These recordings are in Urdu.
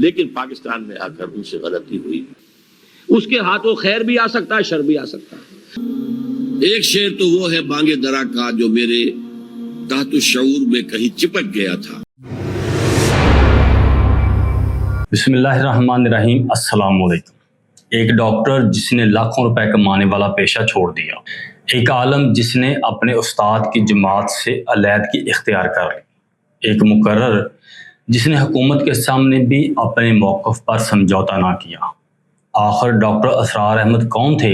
لیکن پاکستان میں آ کر ان سے غلطی ہوئی. اس کے ہاتھوں خیر بھی آ سکتا ہے، شر بھی آ سکتا ہے. ایک شعر تو وہ ہے بانگے درا کا جو میرے تحت الشعور میں کہیں چپک گیا تھا. بسم اللہ الرحمن الرحیم. السلام علیکم. ایک ڈاکٹر جس نے لاکھوں روپے کمانے والا پیشہ چھوڑ دیا، ایک عالم جس نے اپنے استاد کی جماعت سے علیحدگی اختیار کر لی، ایک مقرر جس نے حکومت کے سامنے بھی اپنے موقف پر سمجھوتا نہ کیا. آخر ڈاکٹر اسرار احمد کون تھے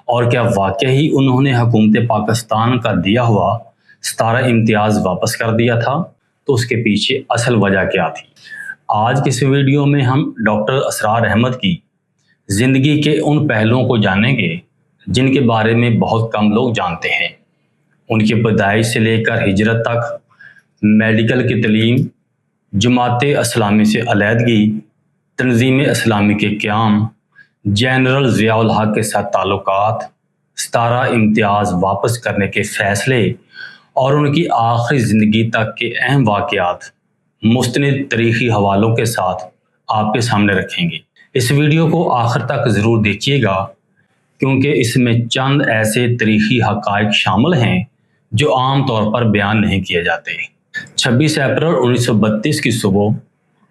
اور کیا واقعی انہوں نے حکومت پاکستان کا دیا ہوا 17 امتیاز واپس کر دیا تھا؟ تو اس کے پیچھے اصل وجہ کیا تھی؟ آج کے اس ویڈیو میں ہم ڈاکٹر اسرار احمد کی زندگی کے ان پہلوؤں کو جانیں گے جن کے بارے میں بہت کم لوگ جانتے ہیں. ان کی پیدائش سے لے کر ہجرت تک، میڈیکل کی تعلیم، جماعت اسلامی سے علیحدگی، تنظیم اسلامی کے قیام، جنرل ضیاء الحق کے ساتھ تعلقات، 17 امتیاز واپس کرنے کے فیصلے اور ان کی آخری زندگی تک کے اہم واقعات مستند تاریخی حوالوں کے ساتھ آپ کے سامنے رکھیں گے. اس ویڈیو کو آخر تک ضرور دیکھیے گا کیونکہ اس میں چند ایسے تاریخی حقائق شامل ہیں جو عام طور پر بیان نہیں کیے جاتے. 26 اپریل 1932 کی صبح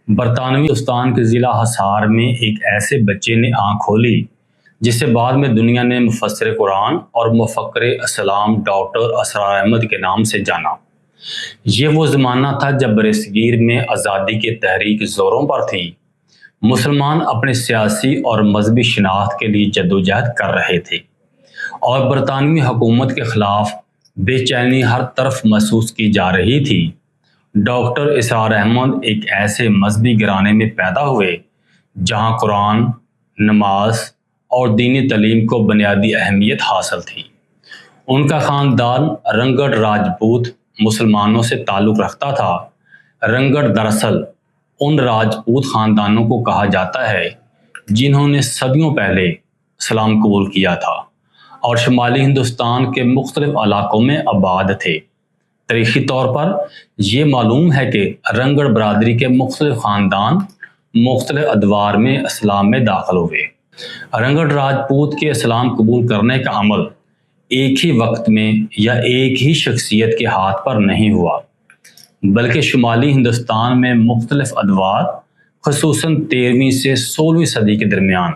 برطانوی ہندوستان کے ضلع حصار میں ایک ایسے بچے نے آنکھ کھولی جسے بعد میں دنیا نے مفسر قرآن اور مفکر اسلام ڈاکٹر اسرار احمد کے نام سے جانا. یہ وہ زمانہ تھا جب برصغیر میں آزادی کی تحریک زوروں پر تھی. مسلمان اپنے سیاسی اور مذہبی شناخت کے لیے جدوجہد کر رہے تھے اور برطانوی حکومت کے خلاف بے چینی ہر طرف محسوس کی جا رہی تھی. ڈاکٹر اسرار احمد ایک ایسے مذہبی گھرانے میں پیدا ہوئے جہاں قرآن، نماز اور دینی تعلیم کو بنیادی اہمیت حاصل تھی. ان کا خاندان رنگڑ راجپوت مسلمانوں سے تعلق رکھتا تھا. رنگڑ دراصل ان راجپوت خاندانوں کو کہا جاتا ہے جنہوں نے صدیوں پہلے اسلام قبول کیا تھا اور شمالی ہندوستان کے مختلف علاقوں میں آباد تھے. تاریخی طور پر یہ معلوم ہے کہ رنگڑ برادری کے مختلف خاندان مختلف ادوار میں اسلام میں داخل ہوئے. رنگڑ راجپوت کے اسلام قبول کرنے کا عمل ایک ہی وقت میں یا ایک ہی شخصیت کے ہاتھ پر نہیں ہوا بلکہ شمالی ہندوستان میں مختلف ادوار خصوصاً 13ویں سے 16ویں صدی کے درمیان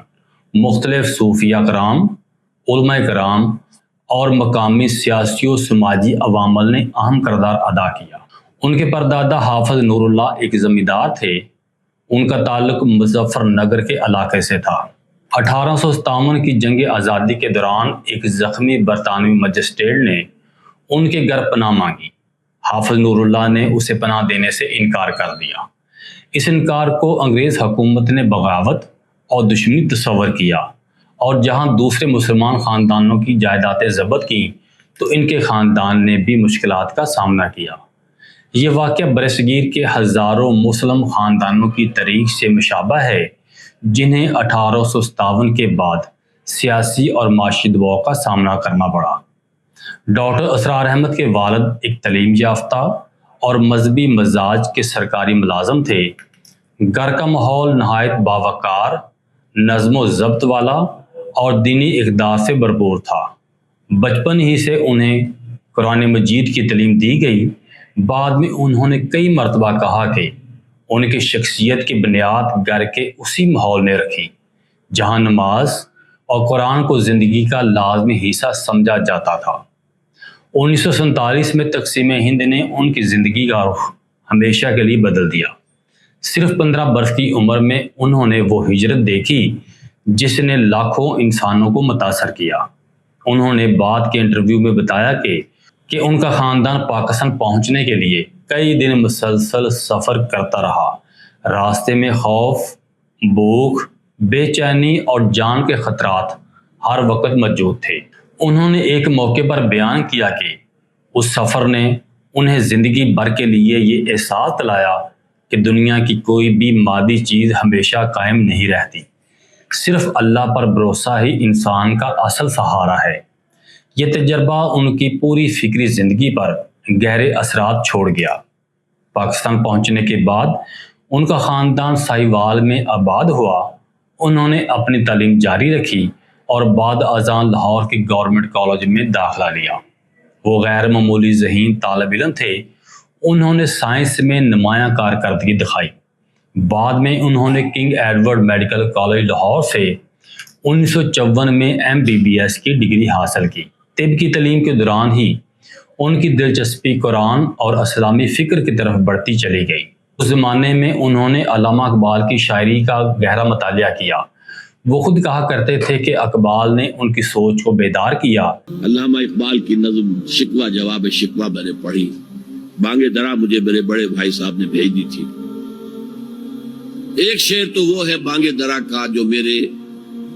مختلف صوفیہ کرام، علماء کرام اور مقامی سیاسی و سماجی عوامل نے اہم کردار ادا کیا. ان کے پردادا حافظ نور اللہ ایک زمیندار تھے. ان کا تعلق مظفر نگر کے علاقے سے تھا. 1857 کی جنگ آزادی کے دوران ایک زخمی برطانوی مجسٹریٹ نے ان کے گھر پناہ مانگی. حافظ نور اللہ نے اسے پناہ دینے سے انکار کر دیا. اس انکار کو انگریز حکومت نے بغاوت اور دشمنی تصور کیا اور جہاں دوسرے مسلمان خاندانوں کی جائیدادیں ضبط کیں تو ان کے خاندان نے بھی مشکلات کا سامنا کیا. یہ واقعہ برصغیر کے ہزاروں مسلم خاندانوں کی تاریخ سے مشابہ ہے جنہیں 1857 کے بعد سیاسی اور معاشی دباؤ کا سامنا کرنا پڑا. ڈاکٹر اسرار احمد کے والد ایک تعلیم یافتہ اور مذہبی مزاج کے سرکاری ملازم تھے. گھر کا ماحول نہایت باوقار، نظم و ضبط والا اور دینی اقدار سے بھرپور تھا. بچپن ہی سے انہیں قرآن مجید کی تعلیم دی گئی. بعد میں انہوں نے کئی مرتبہ کہا کہ ان کی شخصیت کی بنیاد گھر کے اسی ماحول نے رکھی جہاں نماز اور قرآن کو زندگی کا لازمی حصہ سمجھا جاتا تھا. 1947 میں تقسیم ہند نے ان کی زندگی کا رخ ہمیشہ کے لیے بدل دیا. صرف 15 برس کی عمر میں انہوں نے وہ ہجرت دیکھی جس نے لاکھوں انسانوں کو متاثر کیا. انہوں نے بعد کے انٹرویو میں بتایا کہ ان کا خاندان پاکستان پہنچنے کے لیے کئی دن مسلسل سفر کرتا رہا. راستے میں خوف، بھوک، بے چینی اور جان کے خطرات ہر وقت موجود تھے. انہوں نے ایک موقع پر بیان کیا کہ اس سفر نے انہیں زندگی بھر کے لیے یہ احساس دلایا کہ دنیا کی کوئی بھی مادی چیز ہمیشہ قائم نہیں رہتی. صرف اللہ پر بھروسہ ہی انسان کا اصل سہارا ہے. یہ تجربہ ان کی پوری فکری زندگی پر گہرے اثرات چھوڑ گیا. پاکستان پہنچنے کے بعد ان کا خاندان ساہیوال میں آباد ہوا۔ انہوں نے اپنی تعلیم جاری رکھی اور بعد ازاں لاہور کے گورنمنٹ کالج میں داخلہ لیا۔ وہ غیر معمولی ذہین طالب علم تھے۔ انہوں نے سائنس میں نمایاں کارکردگی دکھائی۔ بعد میں انہوں نے king Edward medical college Lahore سے 1954 میں MBBS کی ڈگری حاصل کی۔ طب کی تعلیم کے دوران ہی ان کی دلچسپی قرآن اور اسلامی فکر کی طرف بڑھتی چلی گئی۔ اس زمانے میں انہوں نے علامہ اقبال کی شاعری کا گہرا مطالعہ کیا۔ وہ خود کہا کرتے تھے کہ اقبال نے ان کی سوچ کو بیدار کیا۔ علامہ اقبال کی نظم شکوہ جواب شکوہ میں نے پڑھی، بانگے درا مجھے میرے بڑے بھائی صاحب نے بھیج دی تھی۔ ایک شعر تو وہ ہے بانگے درا کا جو میرے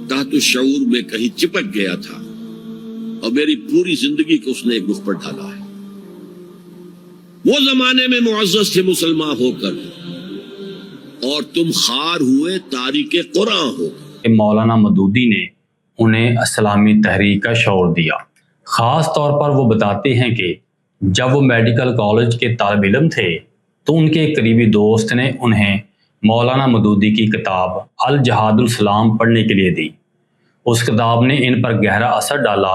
تحت الشعور میں کہیں چپک گیا تھا اور میری پوری زندگی کو اس نے ایک رخ پر ڈالا ہے۔ وہ زمانے میں معزز تھے مسلمان ہو کر اور تم خار ہوئے تاریک قرآن ہو کر۔ مولانا مودودی نے انہیں اسلامی تحریک کا شعور دیا۔ خاص طور پر وہ بتاتے ہیں کہ جب وہ میڈیکل کالج کے طالب علم تھے تو ان کے قریبی دوست نے انہیں مولانا مودودی کی کتاب الجہاد الاسلام پڑھنے کے لیے دی۔ اس کتاب نے ان پر گہرا اثر ڈالا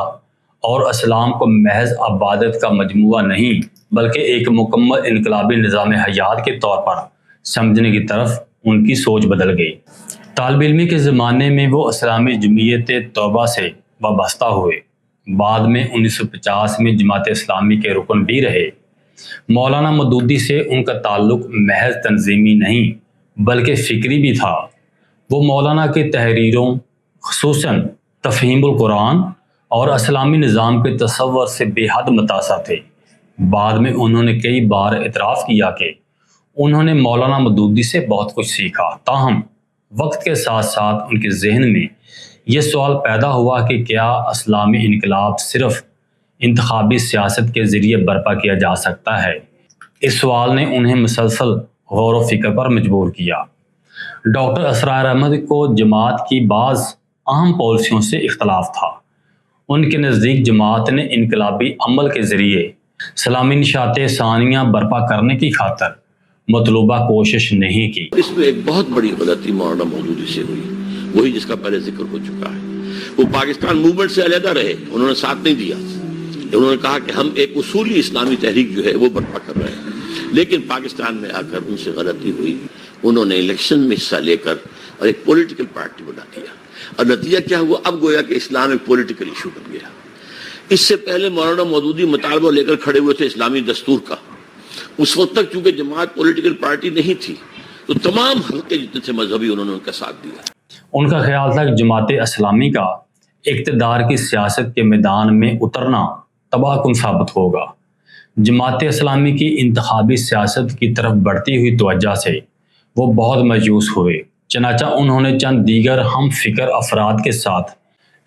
اور اسلام کو محض عبادت کا مجموعہ نہیں بلکہ ایک مکمل انقلابی نظام حیات کے طور پر سمجھنے کی طرف ان کی سوچ بدل گئی۔ طالب علمی کے زمانے میں وہ اسلامی جمعیت توبہ سے وابستہ ہوئے۔ بعد میں 1950 میں جماعت اسلامی کے رکن بھی رہے۔ مولانا مودودی سے ان کا تعلق محض تنظیمی نہیں بلکہ فکری بھی تھا۔ وہ مولانا کی تحریروں خصوصاً تفہیم القرآن اور اسلامی نظام کے تصور سے بے حد متاثر تھے۔ بعد میں انہوں نے کئی بار اعتراف کیا کہ انہوں نے مولانا مودودی سے بہت کچھ سیکھا۔ تاہم وقت کے ساتھ ساتھ ان کے ذہن میں یہ سوال پیدا ہوا کہ کیا اسلامی انقلاب صرف انتخابی سیاست کے ذریعے برپا کیا جا سکتا ہے؟ اس سوال نے انہیں مسلسل غور و فکر پر مجبور کیا۔ ڈاکٹر اسرار احمد کو جماعت کی بعض اہم پالیسیوں سے اختلاف تھا۔ ان کے نزدیک جماعت نے انقلابی عمل کے ذریعے اسلامی نشاط ثانیہ برپا کرنے کی خاطر مطلوبہ کوشش نہیں کی۔ اس میں ایک بہت بڑی غلطی مولانا مودودی سے ہوئی، وہی جس کا پہلے ذکر ہو چکا ہے۔ وہ پاکستان موومنٹ سے علیحدہ رہے، انہوں نے ساتھ نہیں دیا۔ انہوں نے کہا کہ ہم ایک اصولی اسلامی تحریک جو ہے وہ برپا کر رہے ہیں، لیکن پاکستان میں آ کر ان سے غلطی ہوئی۔ انہوں نے الیکشن میں حصہ لے کر اور ایک پولیٹیکل پارٹی بنا دیا، اور نتیجہ کیا ہوا؟ اب گویا کہ اسلام ایک پولیٹیکل ایشو بن گیا۔ اس سے پہلے مولانا مودودی مطالبہ لے کر کھڑے ہوئے تھے اسلامی دستور کا۔ اس وقت تک چونکہ جماعت پولیٹیکل پارٹی نہیں تھی تو تمام حلقے جتنے تھے مذہبی انہوں نے ان کا ساتھ دیا۔ ان کا خیال تھا کہ جماعت اسلامی کا اقتدار کی سیاست کے میدان میں اترنا تباہ کن ثابت ہوگا۔ جماعت اسلامی کی انتخابی سیاست کی طرف بڑھتی ہوئی توجہ سے وہ بہت مایوس ہوئے۔ چنانچہ انہوں نے چند دیگر ہم فکر افراد کے ساتھ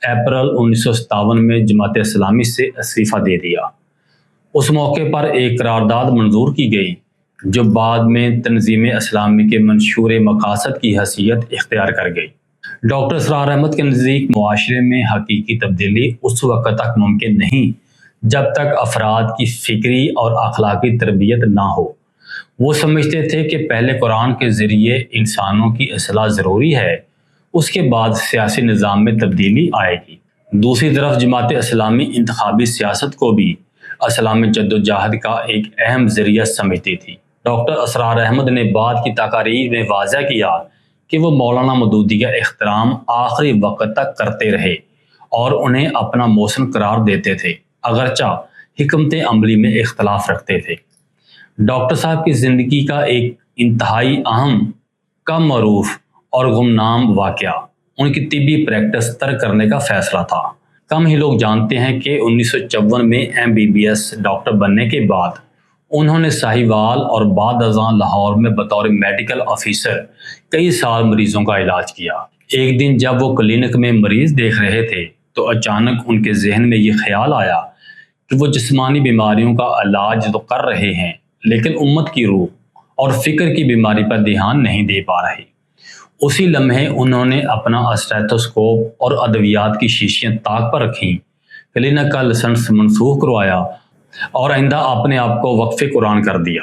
اپریل 1957 میں جماعت اسلامی سے استعفیٰ دے دیا۔ اس موقع پر ایک قرارداد منظور کی گئی جو بعد میں تنظیم اسلامی کے منشور مقاصد کی حیثیت اختیار کر گئی۔ ڈاکٹر اسرار احمد کے نزدیک معاشرے میں حقیقی تبدیلی اس وقت تک ممکن نہیں جب تک افراد کی فکری اور اخلاقی تربیت نہ ہو۔ وہ سمجھتے تھے کہ پہلے قرآن کے ذریعے انسانوں کی اصلاح ضروری ہے، اس کے بعد سیاسی نظام میں تبدیلی آئے گی۔ دوسری طرف جماعت اسلامی انتخابی سیاست کو بھی اسلامی جدوجہد کا ایک اہم ذریعہ سمجھتی تھی۔ ڈاکٹر اسرار احمد نے بعد کی تقاریر میں واضح کیا کہ وہ مولانا مودودی کا احترام آخری وقت تک کرتے رہے اور انہیں اپنا محسن قرار دیتے تھے، اگرچہ حکمت عملی میں اختلاف رکھتے تھے۔ ڈاکٹر صاحب کی زندگی کا ایک انتہائی اہم، کم معروف اور گمنام واقعہ ان کی طبی پریکٹس ترک کرنے کا فیصلہ تھا۔ کم ہی لوگ جانتے ہیں کہ 1954 میں MBBS ڈاکٹر بننے کے بعد انہوں نے ساہیوال اور بعد ازاں لاہور میں بطور میڈیکل آفیسر کئی سال مریضوں کا علاج کیا۔ ایک دن جب وہ کلینک میں مریض دیکھ رہے تھے تو اچانک ان کے ذہن میں یہ خیال آیا کہ وہ جسمانی بیماریوں کا علاج تو کر رہے ہیں لیکن امت کی روح اور فکر کی بیماری پر دھیان نہیں دے پا رہے۔ اسی لمحے انہوں نے اپنا اسٹیتھوسکوپ اور ادویات کی شیشیاں طاق پر رکھیں، کلینک کا لائسنس منسوخ کروایا اور آئندہ اپنے آپ کو وقف قرآن کر دیا۔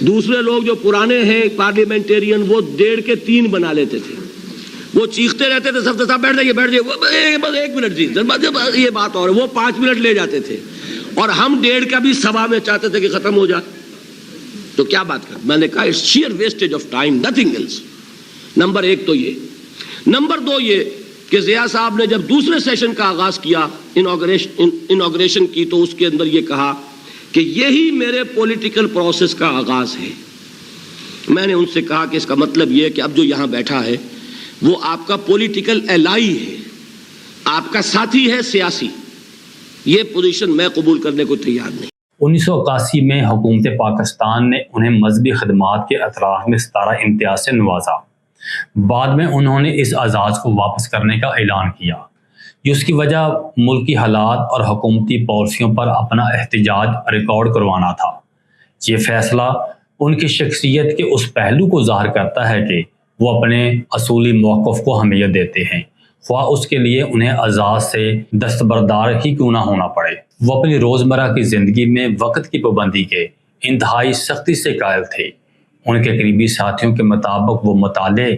دوسرے لوگ جو پرانے ہیں پارلیمنٹیرین وہ 1.5 کے 3 بنا لیتے تھے، وہ چیختے رہتے تھے صف صاحب بیٹھ جائیے بس 1 منٹ جی یہ بات اور وہ 5 منٹ لے جاتے تھے، اور ہم 1.5 کا بھی سوا میں چاہتے تھے کہ ختم ہو جائے. تو کیا بات کر، میں نے کہا it's sheer wastage of time, nothing else. Number 1 تو یہ. نمبر 2 یہ کہ ضیاء صاحب نے جب دوسرے سیشن کا آغاز کیا، انوگریشن کی، تو اس کے اندر یہ کہا کہ یہی میرے پولیٹیکل پروسیس کا آغاز ہے. میں نے ان سے کہا کہ اس کا مطلب یہ ہے کہ اب جو یہاں بیٹھا ہے وہ آپ کا پولیٹیکل الائی ہے، آپ کا ساتھی ہے سیاسی. یہ پوزیشن میں قبول کرنے کو تیار نہیں. 1981 میں حکومت پاکستان نے انہیں مذہبی خدمات کے اطراف میں 17 امتیاز سے نوازا. بعد میں انہوں نے اس اعزاز کو واپس کرنے کا اعلان کیا. اس کی وجہ ملکی حالات اور حکومتی پالیسیوں پر اپنا احتجاج ریکارڈ کروانا تھا. یہ فیصلہ ان کی شخصیت کے اس پہلو کو ظاہر کرتا ہے کہ وہ اپنے اصولی موقف کو اہمیت دیتے ہیں، خواہ اس کے لیے انہیں اعزاز سے دستبردار ہی کیوں نہ ہونا پڑے. وہ اپنی روزمرہ کی زندگی میں وقت کی پابندی کے انتہائی سختی سے قائل تھے. ان کے قریبی ساتھیوں کے مطابق وہ مطالعے،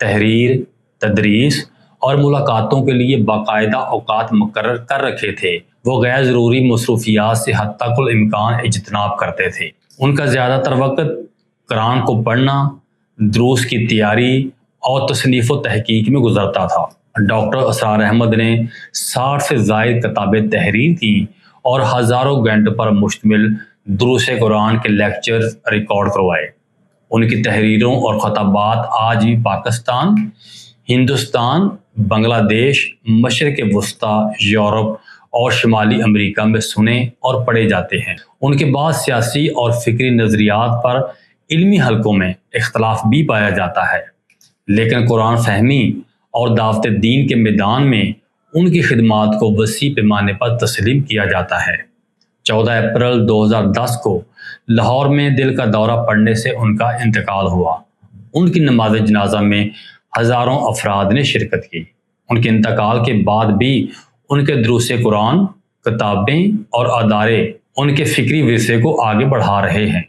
تحریر، تدریس اور ملاقاتوں کے لیے باقاعدہ اوقات مقرر کر رکھے تھے. وہ غیر ضروری مصروفیات سے حتی الامکان اجتناب کرتے تھے. ان کا زیادہ تر وقت قرآن کو پڑھنا، دروس کی تیاری اور تصنیف و تحقیق میں گزرتا تھا. ڈاکٹر اسرار احمد نے 60 سے زائد کتابیں تحریر کی اور ہزاروں گھنٹوں پر مشتمل دروس قرآن کے لیکچر ریکارڈ کروائے. ان کی تحریروں اور خطابات آج بھی پاکستان، ہندوستان، بنگلہ دیش، مشرق وسطیٰ، یورپ اور شمالی امریکہ میں سنے اور پڑھے جاتے ہیں. ان کے بعد سیاسی اور فکری نظریات پر علمی حلقوں میں اختلاف بھی پایا جاتا ہے، لیکن قرآن فہمی اور دعوت دین کے میدان میں ان کی خدمات کو وسیع پیمانے پر تسلیم کیا جاتا ہے. 14 اپریل 2010 کو لاہور میں دل کا دورہ پڑنے سے ان کا انتقال ہوا. ان کی نماز جنازہ میں ہزاروں افراد نے شرکت کی. ان کے انتقال کے بعد بھی ان کے دروس قرآن، کتابیں اور ادارے ان کے فکری ورثے کو آگے بڑھا رہے ہیں.